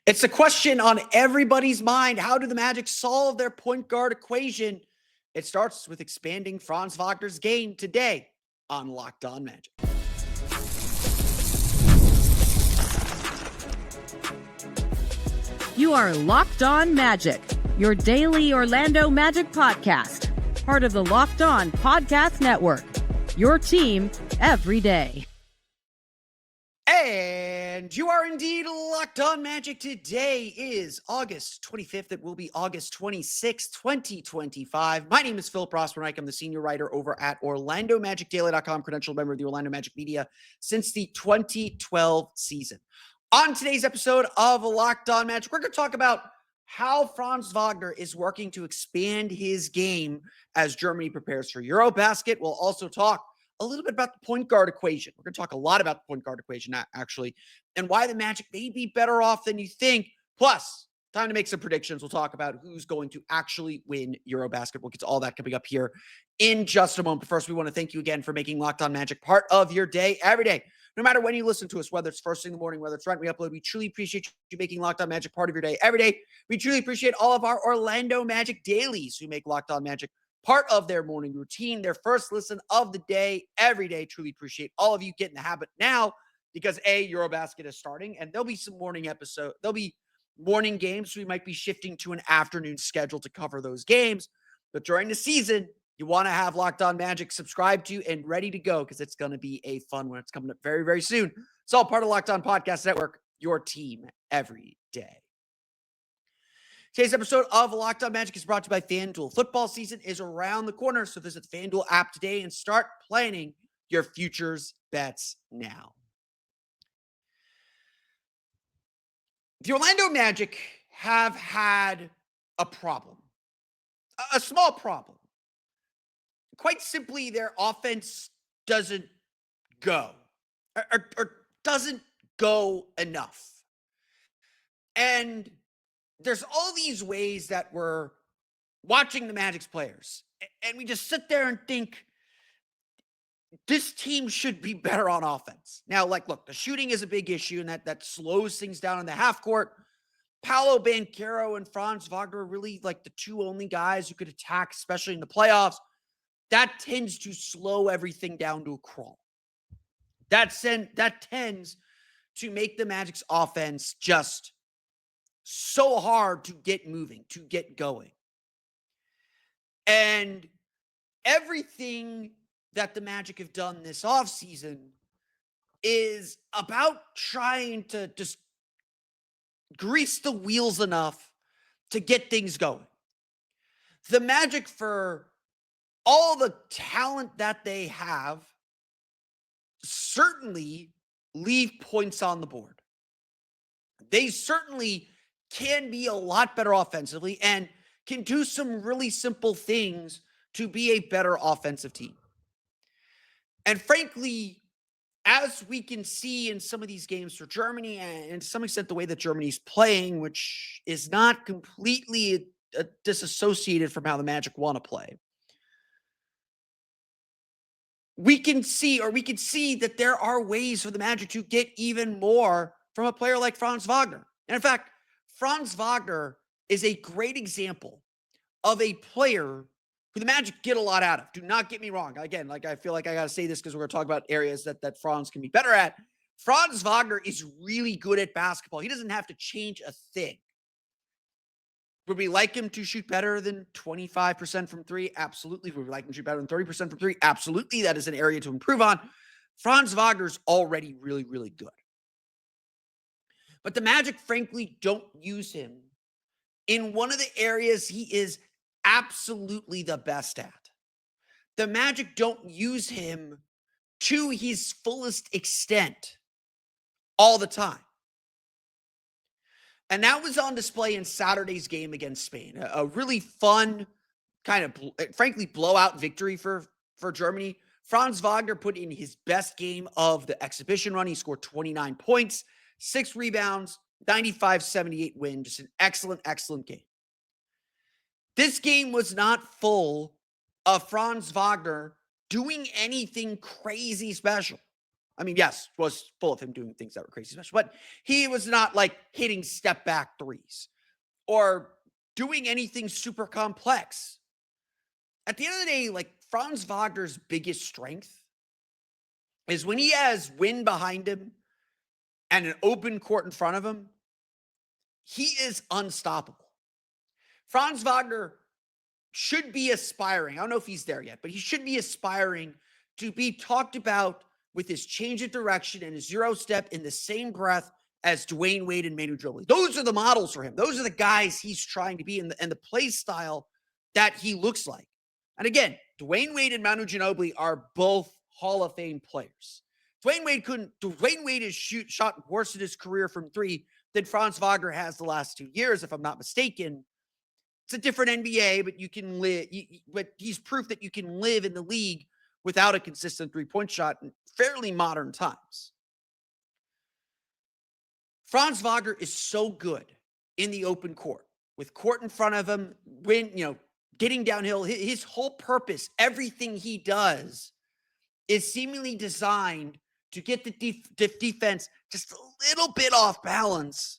It's a question on everybody's mind. How do the Magic solve their point guard equation? It starts with expanding Franz Wagner's game today on Locked On Magic. You are Locked On Magic, your daily Orlando Magic podcast, part of the Locked On Podcast Network, your team every day. And you are indeed Locked On Magic. Today is August 25th. It will be August 26th, 2025. My name is Philip Rossman-Reich. I'm the senior writer over at OrlandoMagicDaily.com, credentialed member of the Orlando Magic media since the 2012 season. On today's episode of Locked On Magic, we're going to talk about how Franz Wagner is working to expand his game as Germany prepares for Eurobasket. We'll also talk a little bit about the point guard equation. We're going to talk a lot about the point guard equation, actually, and why the Magic may be better off than you think. Plus, time to make some predictions. We'll talk about who's going to actually win Eurobasket. We'll get to all that coming up here in just a moment. But first, we want to thank you again for making Locked On Magic part of your day every day. No matter when you listen to us, whether it's first thing in the morning, whether it's right when we upload, we truly appreciate you making Locked On Magic part of your day every day. We truly appreciate all of our Orlando Magic dailies who make Locked On Magic part of their morning routine, their first listen of the day, every day. Truly appreciate all of you. Get in the habit now because Eurobasket is starting and there'll be some morning episode. There'll be morning games. So we might be shifting to an afternoon schedule to cover those games. But during the season, you want to have Locked On Magic subscribed to and ready to go because it's going to be a fun one. It's coming up very, very soon. It's all part of Locked On Podcast Network, your team every day. Today's episode of Locked On Magic is brought to you by FanDuel. Football season is around the corner, so visit the FanDuel app today and start planning your futures bets now. The Orlando Magic have had a problem, a small problem. Quite simply, their offense doesn't go or doesn't go enough. And there's all these ways that we're watching the Magic's players, and we just sit there and think, this team should be better on offense. Now, look, the shooting is a big issue, and that slows things down in the half court. Paolo Banchero and Franz Wagner are really like the two only guys who could attack, especially in the playoffs. That tends to slow everything down to a crawl. That tends to make the Magic's offense just so hard to get moving, to get going. And everything that the Magic have done this offseason is about trying to just grease the wheels enough to get things going. The Magic, for all the talent that they have, certainly leave points on the board. They certainly can be a lot better offensively and can do some really simple things to be a better offensive team. And frankly, as we can see in some of these games for Germany, and to some extent the way that Germany's playing, which is not completely disassociated from how the Magic want to play, we can see that there are ways for the Magic to get even more from a player like Franz Wagner. And in fact, Franz Wagner is a great example of a player who the Magic get a lot out of. Do not get me wrong. Again, I feel like I got to say this because we're going to talk about areas that Franz can be better at. Franz Wagner is really good at basketball. He doesn't have to change a thing. Would we like him to shoot better than 25% from three? Absolutely. Would we like him to shoot better than 30% from three? Absolutely. That is an area to improve on. Franz Wagner's already really, really good. But the Magic, frankly, don't use him in one of the areas he is absolutely the best at. The Magic don't use him to his fullest extent all the time. And that was on display in Saturday's game against Spain. A really fun, kind of, frankly, blowout victory for Germany. Franz Wagner put in his best game of the exhibition run. He scored 29 points, 6 rebounds, 95-78 win. Just an excellent, excellent game. This game was not full of Franz Wagner doing anything crazy special. I mean, yes, was full of him doing things that were crazy special, but he was not like hitting step back threes or doing anything super complex. At the end of the day, like Franz Wagner's biggest strength is when he has wind behind him and an open court in front of him, he is unstoppable. Franz Wagner should be aspiring. I don't know if he's there yet, but he should be aspiring to be talked about with his change of direction and his zero step in the same breath as Dwayne Wade and Manu Ginobili. Those are the models for him. Those are the guys he's trying to be and the play style that he looks like. And again, Dwayne Wade and Manu Ginobili are both Hall of Fame players. Dwayne Wade has shot worse in his career from three than Franz Wagner has the last 2 years, if I'm not mistaken. It's a different NBA, but you can live. But he's proof that you can live in the league without a consistent three-point shot in fairly modern times. Franz Wagner is so good in the open court with court in front of him, getting downhill. His whole purpose, everything he does, is seemingly designed to get the defense just a little bit off balance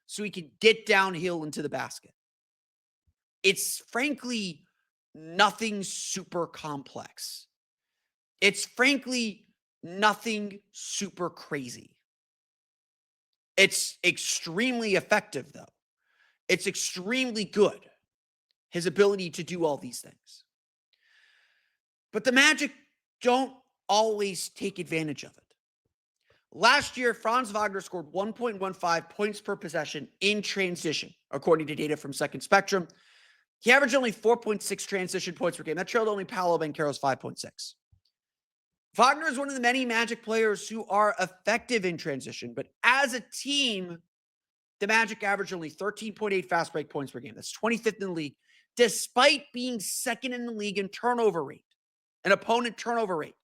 so he can get downhill into the basket. It's frankly nothing super complex. It's frankly nothing super crazy. It's extremely effective, though. It's extremely good, his ability to do all these things. But the Magic don't always take advantage of it. Last year, Franz Wagner scored 1.15 points per possession in transition, according to data from Second Spectrum. He averaged only 4.6 transition points per game. That trailed only Paolo Banchero's 5.6. Wagner is one of the many Magic players who are effective in transition, but as a team, the Magic averaged only 13.8 fast break points per game. That's 25th in the league, despite being second in the league in turnover rate, an opponent turnover rate.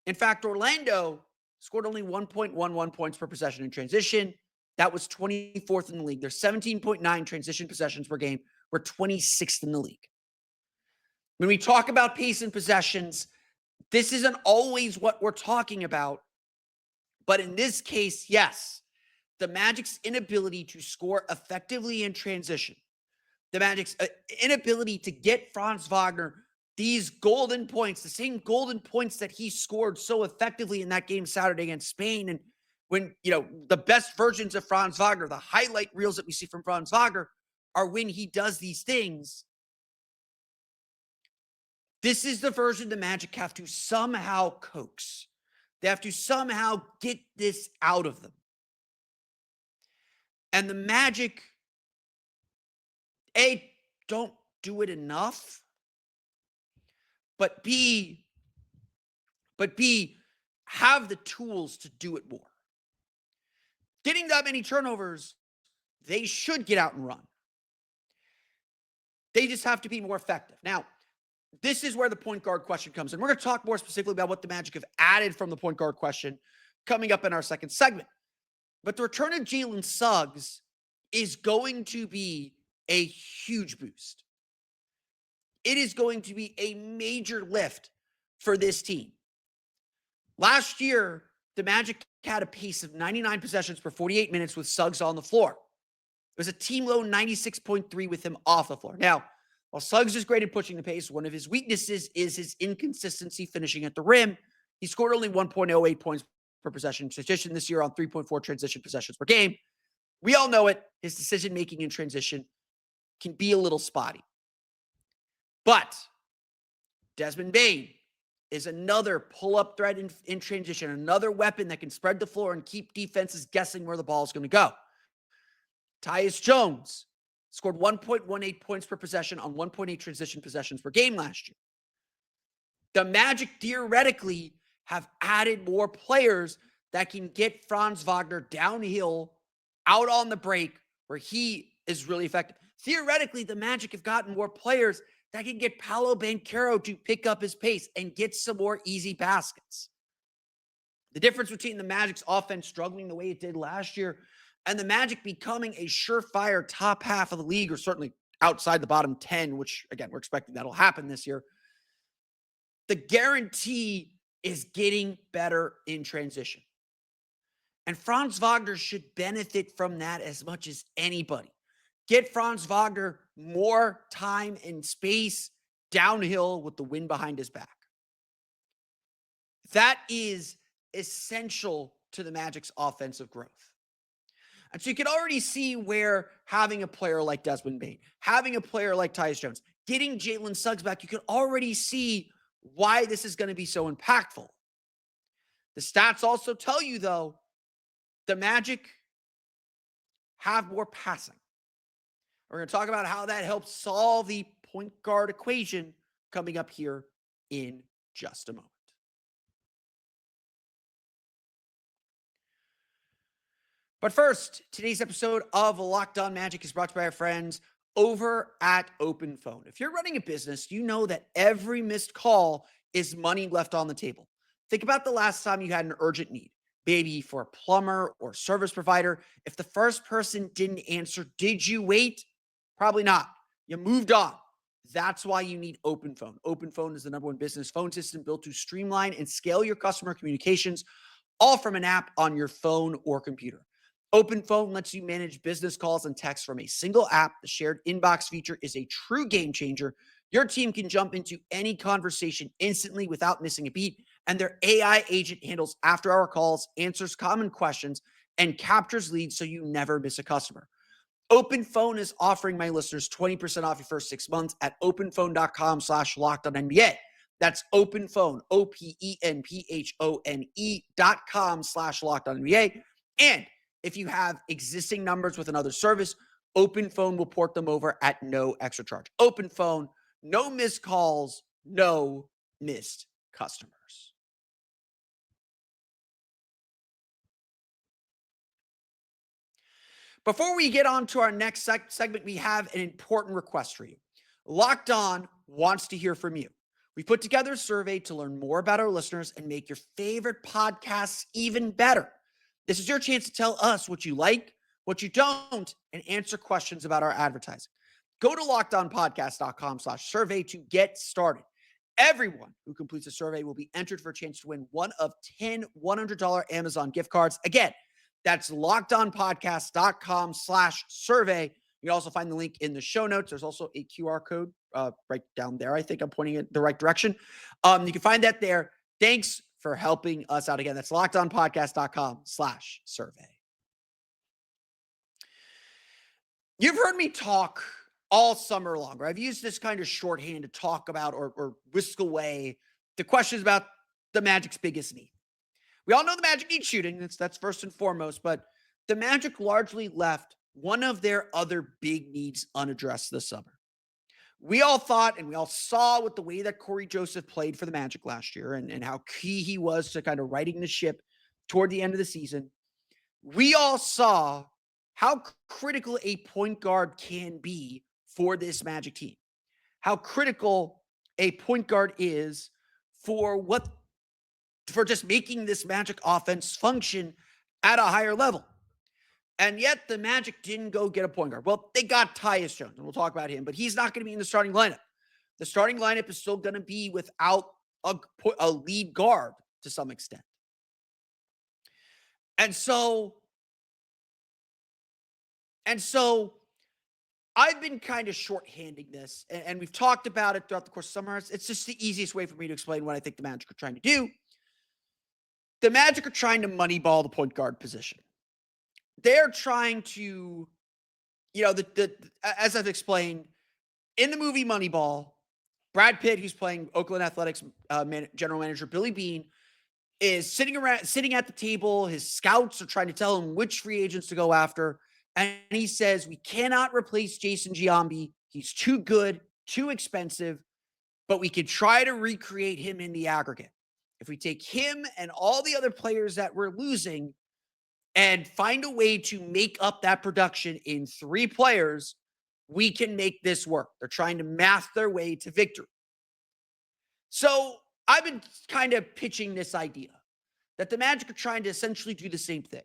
In fact, Orlando scored only 1.11 points per possession in transition. That was 24th in the league. There's 17.9 transition possessions per game. We're 26th in the league. When we talk about pace and possessions, this isn't always what we're talking about. But in this case, yes, the Magic's inability to score effectively in transition, the Magic's inability to get Franz Wagner these golden points, the same golden points that he scored so effectively in that game Saturday against Spain. And when, the best versions of Franz Wagner, the highlight reels that we see from Franz Wagner are when he does these things. This is the version the Magic have to somehow coax. They have to somehow get this out of them. And the Magic, A, don't do it enough, but B, have the tools to do it more. Getting that many turnovers, they should get out and run. They just have to be more effective. Now, this is where the point guard question comes in. We're going to talk more specifically about what the Magic have added from the point guard question coming up in our second segment. But the return of Jalen Suggs is going to be a huge boost. It is going to be a major lift for this team. Last year, the Magic had a pace of 99 possessions per 48 minutes with Suggs on the floor. It was a team low 96.3 with him off the floor. Now, while Suggs is great at pushing the pace, one of his weaknesses is his inconsistency finishing at the rim. He scored only 1.08 points per possession in transition this year on 3.4 transition possessions per game. We all know it. His decision-making in transition can be a little spotty. But Desmond Bane is another pull-up threat in transition, another weapon that can spread the floor and keep defenses guessing where the ball is going to go. Tyus Jones scored 1.18 points per possession on 1.8 transition possessions per game last year. The Magic theoretically have added more players that can get Franz Wagner downhill, out on the break, where he is really effective. Theoretically, the Magic have gotten more players that can get Paolo Banchero to pick up his pace and get some more easy baskets. The difference between the Magic's offense struggling the way it did last year and the Magic becoming a surefire top half of the league, or certainly outside the bottom 10, which, again, we're expecting that'll happen this year. The guarantee is getting better in transition. And Franz Wagner should benefit from that as much as anybody. Get Franz Wagner more time and space downhill with the wind behind his back. That is essential to the Magic's offensive growth. And so you can already see where having a player like Desmond Bane, having a player like Tyus Jones, getting Jalen Suggs back, you can already see why this is going to be so impactful. The stats also tell you, though, the Magic have more passing. We're going to talk about how that helps solve the point guard equation coming up here in just a moment. But first, today's episode of Locked On Magic is brought to you by our friends over at Open Phone. If you're running a business, you know that every missed call is money left on the table. Think about the last time you had an urgent need, maybe for a plumber or service provider. If the first person didn't answer, did you wait? Probably not. You moved on. That's why you need Open Phone. Open Phone is the #1 business phone system built to streamline and scale your customer communications, all from an app on your phone or computer. Open Phone lets you manage business calls and texts from a single app. The shared inbox feature is a true game changer. Your team can jump into any conversation instantly without missing a beat, and their AI agent handles after-hour calls, answers common questions, and captures leads so you never miss a customer. Open Phone is offering my listeners 20% off your first 6 months at openphone.com/lockedonnba. That's Open Phone, openphone.com/lockedonnba. And if you have existing numbers with another service, Open Phone will port them over at no extra charge. Open Phone, no missed calls, no missed customers. Before we get on to our next segment, we have an important request for you. Locked On wants to hear from you. We put together a survey to learn more about our listeners and make your favorite podcasts even better. This is your chance to tell us what you like, what you don't, and answer questions about our advertising. Go to lockedonpodcast.com/survey to get started. Everyone who completes a survey will be entered for a chance to win one of 10 $100 Amazon gift cards. Again, that's lockedonpodcast.com/survey. You can also find the link in the show notes. There's also a QR code right down there. I think I'm pointing it the right direction. You can find that there. Thanks for helping us out. Again, that's lockedonpodcast.com/survey. You've heard me talk all summer long, right? I've used this kind of shorthand to talk about or whisk away the questions about the Magic's biggest need. We all know the Magic needs shooting. That's first and foremost, but the Magic largely left one of their other big needs unaddressed this summer. We all thought and we all saw with the way that Corey Joseph played for the Magic last year and how key he was to kind of righting the ship toward the end of the season. We all saw how critical a point guard can be for this Magic team. How critical a point guard is for just making this Magic offense function at a higher level. And yet the Magic didn't go get a point guard. Well, they got Tyus Jones, and we'll talk about him, but he's not going to be in the starting lineup. The starting lineup is still going to be without a lead guard to some extent. And so I've been kind of shorthanding this, and we've talked about it throughout the course of summer. It's just the easiest way for me to explain what I think the Magic are trying to do. The Magic are trying to moneyball the point guard position. They're trying to, as I've explained, in the movie Moneyball, Brad Pitt, who's playing Oakland Athletics general manager Billy Beane, is sitting at the table. His scouts are trying to tell him which free agents to go after. And he says, we cannot replace Jason Giambi. He's too good, too expensive, but we could try to recreate him in the aggregate. If we take him and all the other players that we're losing and find a way to make up that production in 3 players, we can make this work. They're trying to math their way to victory. So I've been kind of pitching this idea that the Magic are trying to essentially do the same thing.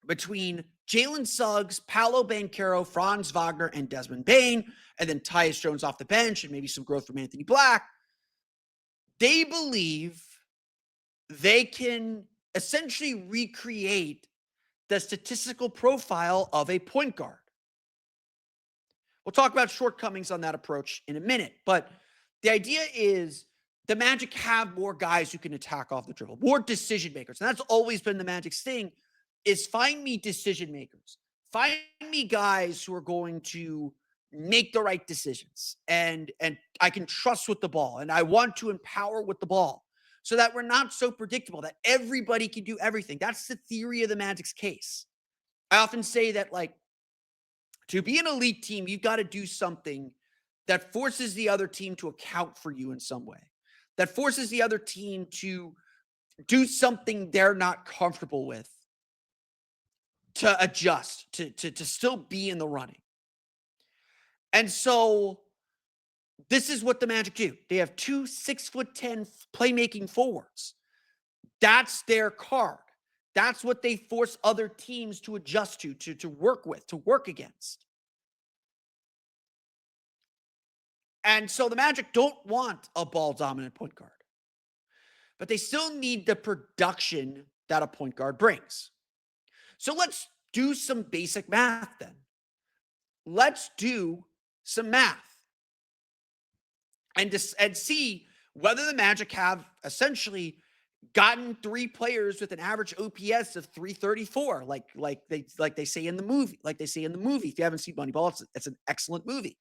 Between Jalen Suggs, Paolo Banchero, Franz Wagner, and Desmond Bane, and then Tyus Jones off the bench and maybe some growth from Anthony Black, they believe they can essentially recreate the statistical profile of a point guard. We'll talk about shortcomings on that approach in a minute, but the idea is the Magic have more guys who can attack off the dribble, more decision makers. And that's always been the Magic's thing, is find me decision makers. Find me guys who are going to make the right decisions and I can trust with the ball and I want to empower with the ball so that we're not so predictable that everybody can do everything. That's the theory of the Magic's case. I often say that, like, to be an elite team, you've got to do something that forces the other team to account for you in some way, that forces the other team to do something they're not comfortable with, to adjust, to still be in the running. And so this is what the Magic do. They have 2 6'10" playmaking forwards. That's their card. That's what they force other teams to adjust to work with, to work against. And so the Magic don't want a ball-dominant point guard. But they still need the production that a point guard brings. So let's do some basic math then. Let's do some math and see whether the Magic have essentially gotten 3 players with an average OPS of 334, like they say in the movie. If you haven't seen Moneyball, it's an excellent movie.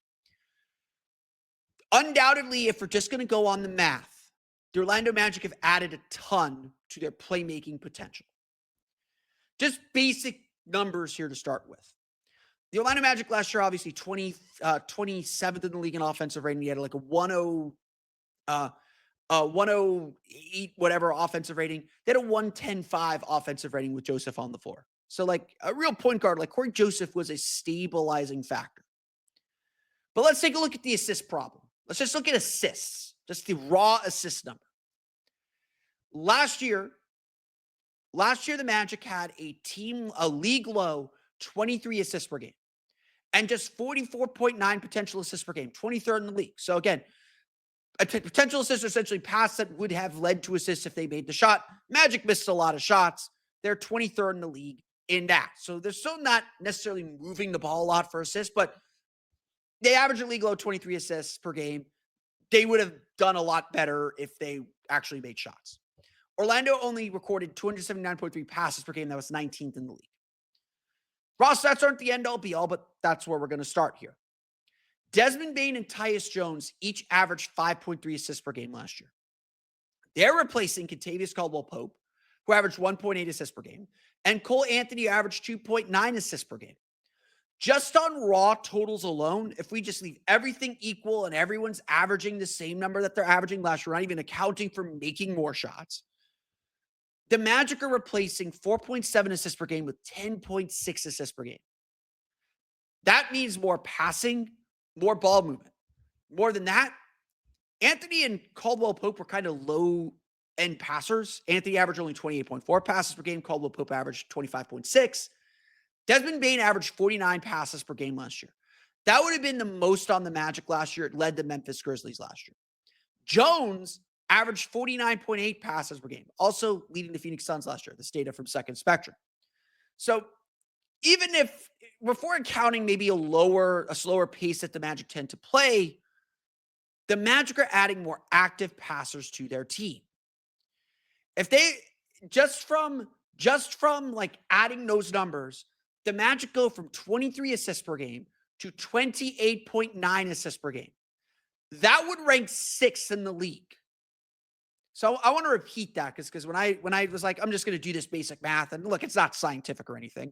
Undoubtedly, if we're just going to go on the math, the Orlando Magic have added a ton to their playmaking potential. Just basic numbers here to start with. The Orlando Magic last year, obviously 27th in the league in offensive rating. He had like a 108 whatever offensive rating. They had a 110.5 offensive rating with Joseph on the floor. So like a real point guard like Corey Joseph was a stabilizing factor. But let's take a look at the assist problem. Let's just look at assists, just the raw assist number. Last year, the Magic had a league low 23 assists per game and just 44.9 potential assists per game, 23rd in the league. So again, potential assists are essentially passes that would have led to assists if they made the shot. Magic missed a lot of shots. They're 23rd in the league in that. So they're still not necessarily moving the ball a lot for assists, but they average a league low 23 assists per game. They would have done a lot better if they actually made shots. Orlando only recorded 279.3 passes per game. That was 19th in the league. Raw stats aren't the end-all be-all, but that's where we're going to start here. Desmond Bane and Tyus Jones each averaged 5.3 assists per game last year. They're replacing Kentavious Caldwell-Pope, who averaged 1.8 assists per game, and Cole Anthony averaged 2.9 assists per game. Just on raw totals alone, if we just leave everything equal and everyone's averaging the same number that they're averaging last year, not even accounting for making more shots, the Magic are replacing 4.7 assists per game with 10.6 assists per game. That means more passing, more ball movement. More than that, Anthony and Caldwell-Pope were kind of low-end passers. Anthony averaged only 28.4 passes per game. Caldwell-Pope averaged 25.6. Desmond Bane averaged 49 passes per game last year. That would have been the most on the Magic last year. It led the Memphis Grizzlies last year. Jones averaged 49.8 passes per game, also leading the Phoenix Suns last year. This data from Second Spectrum. So even if, before accounting maybe a slower pace that the Magic tend to play, the Magic are adding more active passers to their team. If they, just from like adding those numbers, the Magic go from 23 assists per game to 28.9 assists per game. That would rank 6th in the league. So I want to repeat that because when I was like, I'm just going to do this basic math, and look, it's not scientific or anything.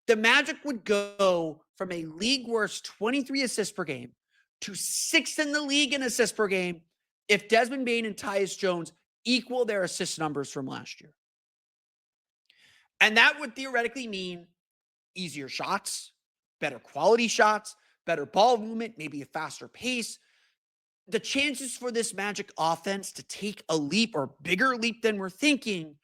The Magic would go from a league worst 23 assists per game to 6th in the league in assists per game if Desmond Bane and Tyus Jones equal their assist numbers from last year. And that would theoretically mean easier shots, better quality shots, better ball movement, maybe a faster pace. The chances for this Magic offense to take a leap or bigger leap than we're thinking,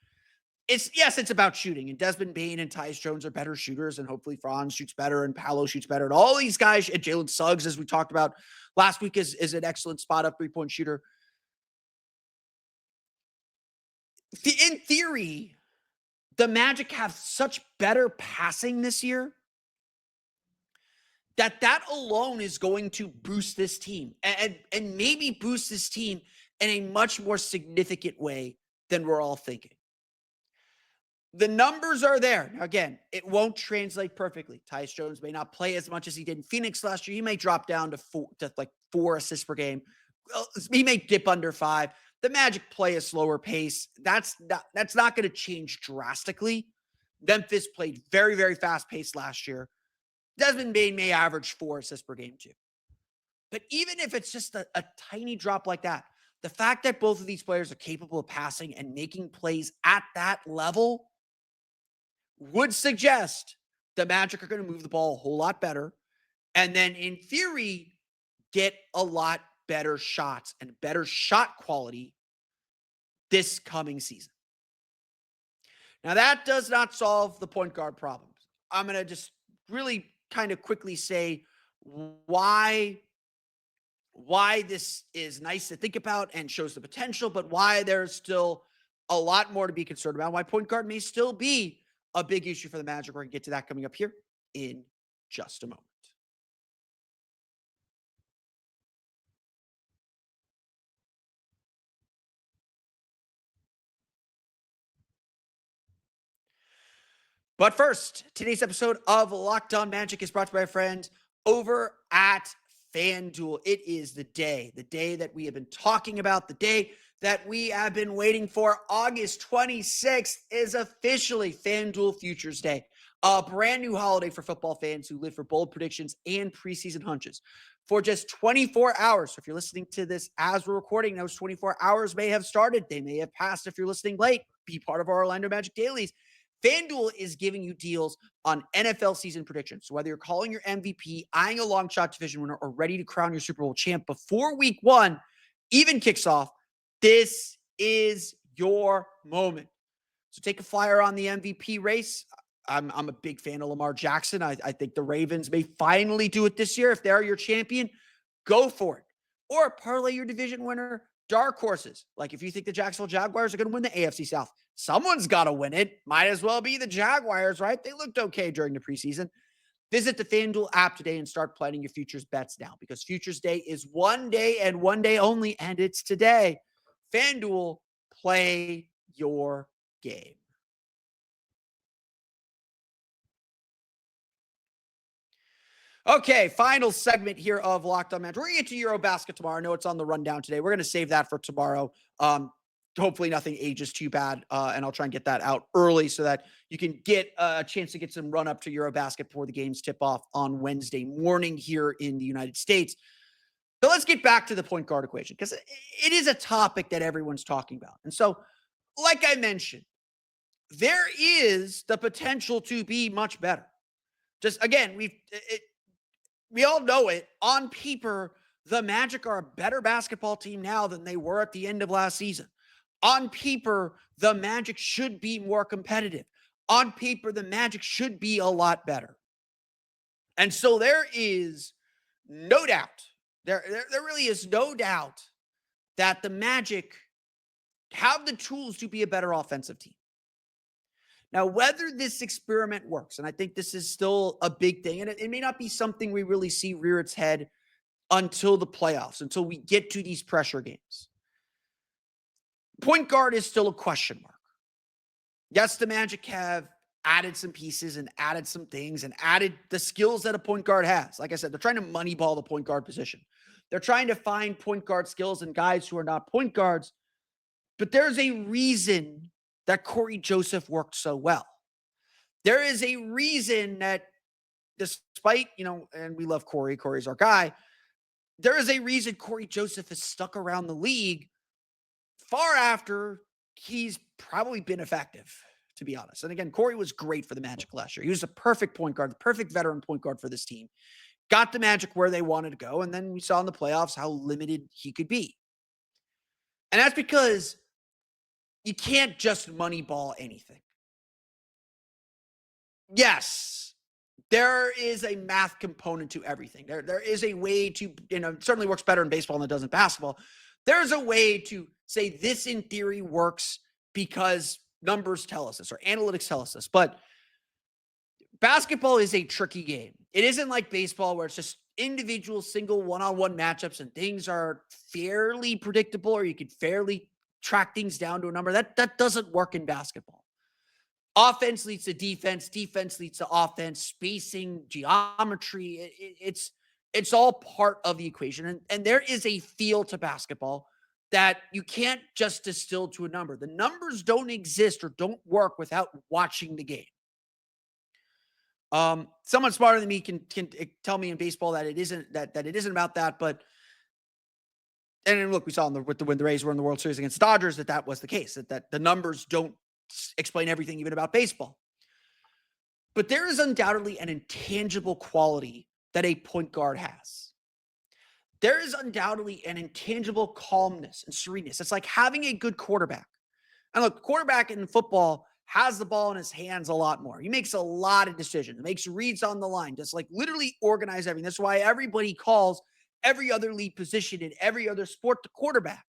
it's about shooting. And Desmond Bane and Tyus Jones are better shooters, and hopefully Franz shoots better and Paolo shoots better. And all these guys, and Jalen Suggs, as we talked about last week, is an excellent spot-up three-point shooter. In theory, the Magic have such better passing this year that alone is going to boost this team and maybe boost this team in a much more significant way than we're all thinking. The numbers are there. Now, again, it won't translate perfectly. Tyus Jones may not play as much as he did in Phoenix last year. He may drop down to like 4 assists per game. He may dip under 5. The Magic play a slower pace. That's not going to change drastically. Memphis played very, very fast pace last year. Desmond Bane may average 4 assists per game too. But even if it's just a tiny drop like that, the fact that both of these players are capable of passing and making plays at that level would suggest the Magic are going to move the ball a whole lot better. And then in theory, get a lot better shots and better shot quality this coming season. Now, that does not solve the point guard problems. I'm going to just really kind of quickly say why this is nice to think about and shows the potential, but why there's still a lot more to be concerned about, why point guard may still be a big issue for the Magic. We're going to get to that coming up here in just a moment. But first, today's episode of Locked On Magic is brought to you by our friends over at FanDuel. It is the day that we have been talking about, the day that we have been waiting for. August 26th is officially FanDuel Futures Day, a brand new holiday for football fans who live for bold predictions and preseason hunches. For just 24 hours, so if you're listening to this as we're recording, those 24 hours may have started. They may have passed if you're listening late. Be part of our Orlando Magic Dailies. FanDuel is giving you deals on NFL season predictions. So whether you're calling your MVP, eyeing a long shot division winner, or ready to crown your Super Bowl champ before week 1 even kicks off, this is your moment. So take a flyer on the MVP race. I'm a big fan of Lamar Jackson. I think the Ravens may finally do it this year. If they're your champion, go for it. Or parlay your division winner, dark horses. Like if you think the Jacksonville Jaguars are going to win the AFC South, someone's got to win it. Might as well be the Jaguars, right? They looked okay during the preseason. Visit the FanDuel app today and start planning your futures bets now, because Futures Day is one day and one day only, and it's today. FanDuel, play your game. Okay, final segment here of Locked On Magic. We're going to get to Eurobasket tomorrow. I know it's on the rundown today. We're going to save that for tomorrow. Hopefully nothing ages too bad, and I'll try and get that out early so that you can get a chance to get some run up to Eurobasket before the games tip off on Wednesday morning here in the United States. So let's get back to the point guard equation, because it is a topic that everyone's talking about. And so, like I mentioned, there is the potential to be much better. Just again, we all know it. On paper, the Magic are a better basketball team now than they were at the end of last season. On paper, the Magic should be more competitive. On paper, the Magic should be a lot better. And so there is no doubt, there really is no doubt that the Magic have the tools to be a better offensive team. Now, whether this experiment works, and I think this is still a big thing, and it may not be something we really see rear its head until the playoffs, until we get to these pressure games. Point guard is still a question mark. Yes, the Magic have added some pieces and added some things and added the skills that a point guard has. Like I said, they're trying to moneyball the point guard position. They're trying to find point guard skills in guys who are not point guards. But there's a reason that Corey Joseph worked so well. There is a reason that despite, and we love Corey, Corey's our guy. There is a reason Corey Joseph has stuck around the league far after he's probably been effective, to be honest. And again, Corey was great for the Magic last year. He was a perfect point guard, the perfect veteran point guard for this team. Got the Magic where they wanted to go. And then we saw in the playoffs how limited he could be. And that's because you can't just moneyball anything. Yes, there is a math component to everything. There is a way to, it certainly works better in baseball than it does in basketball. There's a way to say this in theory works because numbers tell us this or analytics tell us this. But basketball is a tricky game. It isn't like baseball where it's just individual single one-on-one matchups and things are fairly predictable or you can fairly track things down to a number. That doesn't work in basketball. Offense leads to defense, defense leads to offense, spacing, geometry. It's all part of the equation. And there is a feel to basketball that you can't just distill to a number. The numbers don't exist or don't work without watching the game. Someone smarter than me can tell me in baseball that it isn't about that. But and look, we saw when the Rays were in the World Series against the Dodgers that was the case. That the numbers don't explain everything even about baseball. But there is undoubtedly an intangible quality that a point guard has. There is undoubtedly an intangible calmness and sereneness. It's like having a good quarterback. And look, quarterback in football has the ball in his hands a lot more. He makes a lot of decisions, makes reads on the line, just like literally organize everything. That's why everybody calls every other lead position in every other sport the quarterback.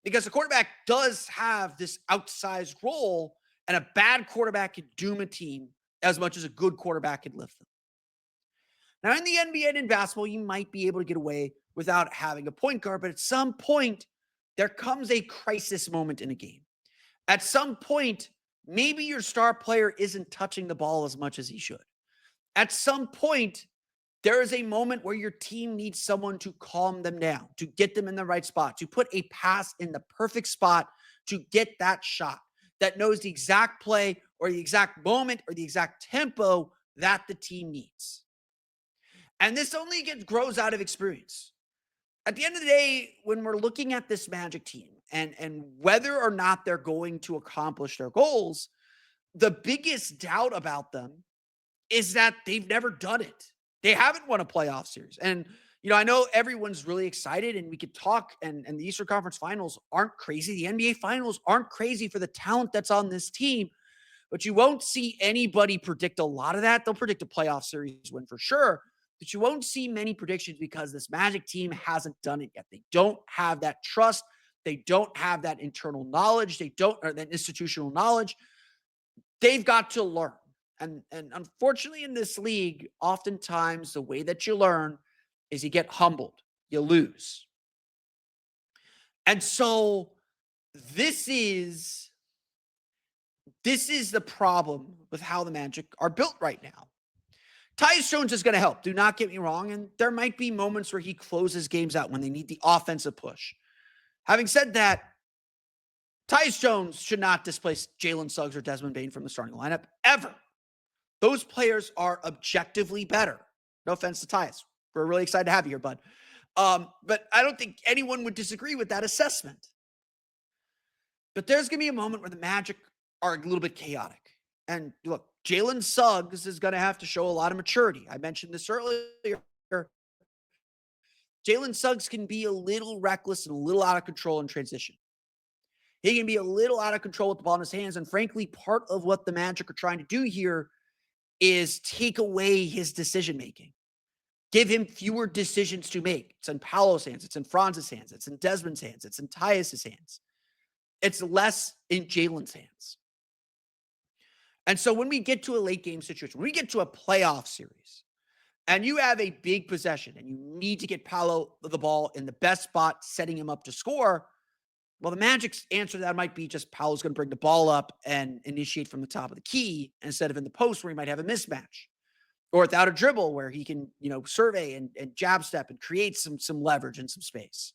Because the quarterback does have this outsized role, and a bad quarterback can doom a team as much as a good quarterback can lift them. Now, in the NBA and in basketball, you might be able to get away without having a point guard, but at some point, there comes a crisis moment in a game. At some point, maybe your star player isn't touching the ball as much as he should. At some point, there is a moment where your team needs someone to calm them down, to get them in the right spot, to put a pass in the perfect spot to get that shot that knows the exact play or the exact moment or the exact tempo that the team needs. And this only grows out of experience. At the end of the day, when we're looking at this Magic team and whether or not they're going to accomplish their goals, the biggest doubt about them is that they've never done it. They haven't won a playoff series. And, I know everyone's really excited and we could talk, and the Eastern Conference Finals aren't crazy. The NBA Finals aren't crazy for the talent that's on this team, but you won't see anybody predict a lot of that. They'll predict a playoff series win for sure, but you won't see many predictions because this Magic team hasn't done it yet. They don't have that trust. They don't have that internal knowledge. Or that institutional knowledge. They've got to learn. And unfortunately in this league, oftentimes the way that you learn is you get humbled, you lose. And so this is the problem with how the Magic are built right now. Tyus Jones is going to help. Do not get me wrong. And there might be moments where he closes games out when they need the offensive push. Having said that, Tyus Jones should not displace Jalen Suggs or Desmond Bane from the starting lineup ever. Those players are objectively better. No offense to Tyus. We're really excited to have you here, bud. But I don't think anyone would disagree with that assessment. But there's going to be a moment where the Magic are a little bit chaotic. And look, Jalen Suggs is going to have to show a lot of maturity. I mentioned this earlier. Jalen Suggs can be a little reckless and a little out of control in transition. He can be a little out of control with the ball in his hands. And frankly, part of what the Magic are trying to do here is take away his decision-making. Give him fewer decisions to make. It's in Paolo's hands. It's in Franz's hands. It's in Desmond's hands. It's in Tyus's hands. It's less in Jalen's hands. And so when we get to a late game situation, when we get to a playoff series, and you have a big possession, and you need to get Paolo the ball in the best spot, setting him up to score, well, the Magic's answer to that might be just Paolo's going to bring the ball up and initiate from the top of the key instead of in the post where he might have a mismatch. Or without a dribble where he can, survey and jab step and create some leverage and some space.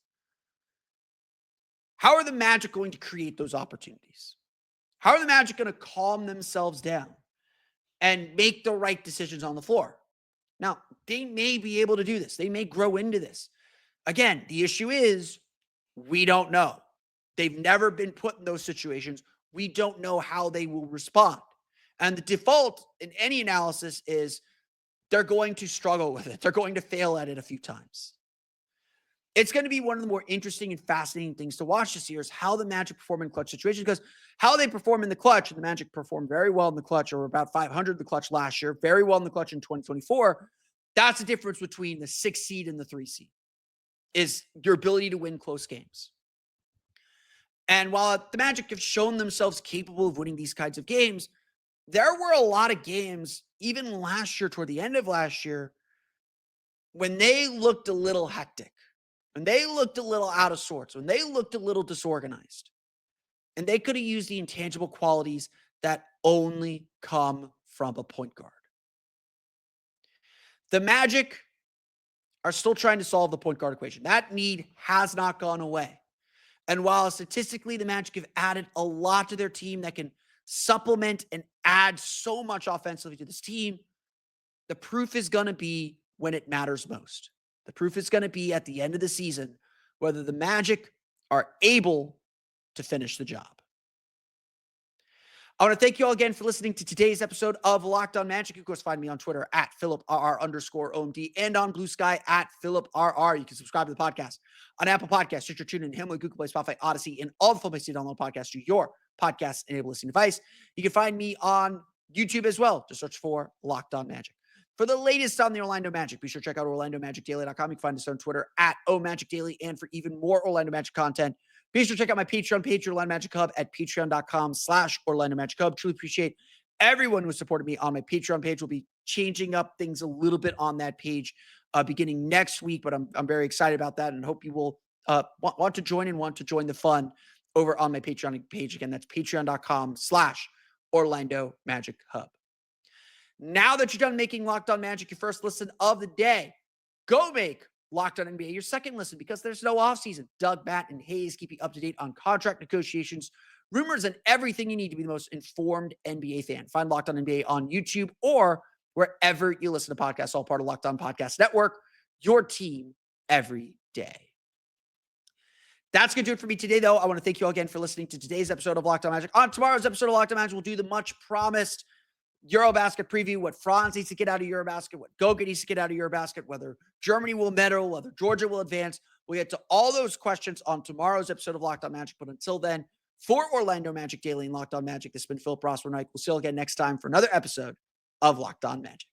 How are the Magic going to create those opportunities? How are the Magic going to calm themselves down and make the right decisions on the floor? Now, they may be able to do this. They may grow into this. Again, the issue is we don't know. They've never been put in those situations. We don't know how they will respond. And the default in any analysis is they're going to struggle with it. They're going to fail at it a few times. It's going to be one of the more interesting and fascinating things to watch this year is how the Magic perform in clutch situations, because how they perform in the clutch, and the Magic performed very well in the clutch, or about 500 in the clutch last year, very well in the clutch in 2024. That's the difference between the 6 seed and the 3 seed, is your ability to win close games. And while the Magic have shown themselves capable of winning these kinds of games, there were a lot of games, even last year, toward the end of last year, when they looked a little hectic, when they looked a little out of sorts, when they looked a little disorganized. And they could have used the intangible qualities that only come from a point guard. The Magic are still trying to solve the point guard equation. That need has not gone away. And while statistically the Magic have added a lot to their team that can supplement and add so much offensively to this team, the proof is going to be when it matters most. The proof is going to be at the end of the season whether the Magic are able to finish the job. I want to thank you all again for listening to today's episode of Locked On Magic. You can, of course, find me on Twitter at PhilipRR_OMD and on Blue Sky at PhilipRR. You can subscribe to the podcast on Apple Podcasts, Stitcher, TuneIn, Himalaya, Google Play, Spotify, Odyssey, and all the places you download podcasts to your podcast-enabled listening device. You can find me on YouTube as well. Just search for Locked On Magic. For the latest on the Orlando Magic, be sure to check out OrlandoMagicDaily.com. You can find us on Twitter at OMagicDaily. And for even more Orlando Magic content, be sure to check out my Patreon page, Orlando Magic Hub, at patreon.com/Orlando Magic Hub. Truly appreciate everyone who supported me on my Patreon page. We'll be changing up things a little bit on that page beginning next week, but I'm very excited about that and hope you will want to join the fun over on my Patreon page. Again, that's patreon.com/Orlando Magic Hub. Now that you're done making Locked On Magic your first listen of the day, go make Locked On NBA your second listen because there's no offseason. Doug, Matt, and Hayes keep you up to date on contract negotiations, rumors, and everything you need to be the most informed NBA fan. Find Locked On NBA on YouTube or wherever you listen to podcasts, all part of Locked On Podcast Network, your team every day. That's going to do it for me today, though. I want to thank you all again for listening to today's episode of Locked On Magic. On tomorrow's episode of Locked On Magic, we'll do the much promised Eurobasket preview, what Franz needs to get out of Eurobasket, what Goga needs to get out of Eurobasket, whether Germany will medal, whether Georgia will advance. We'll get to all those questions on tomorrow's episode of Locked On Magic. But until then, for Orlando Magic Daily and Locked On Magic, this has been Philip Rossman. We'll see you all again next time for another episode of Locked On Magic.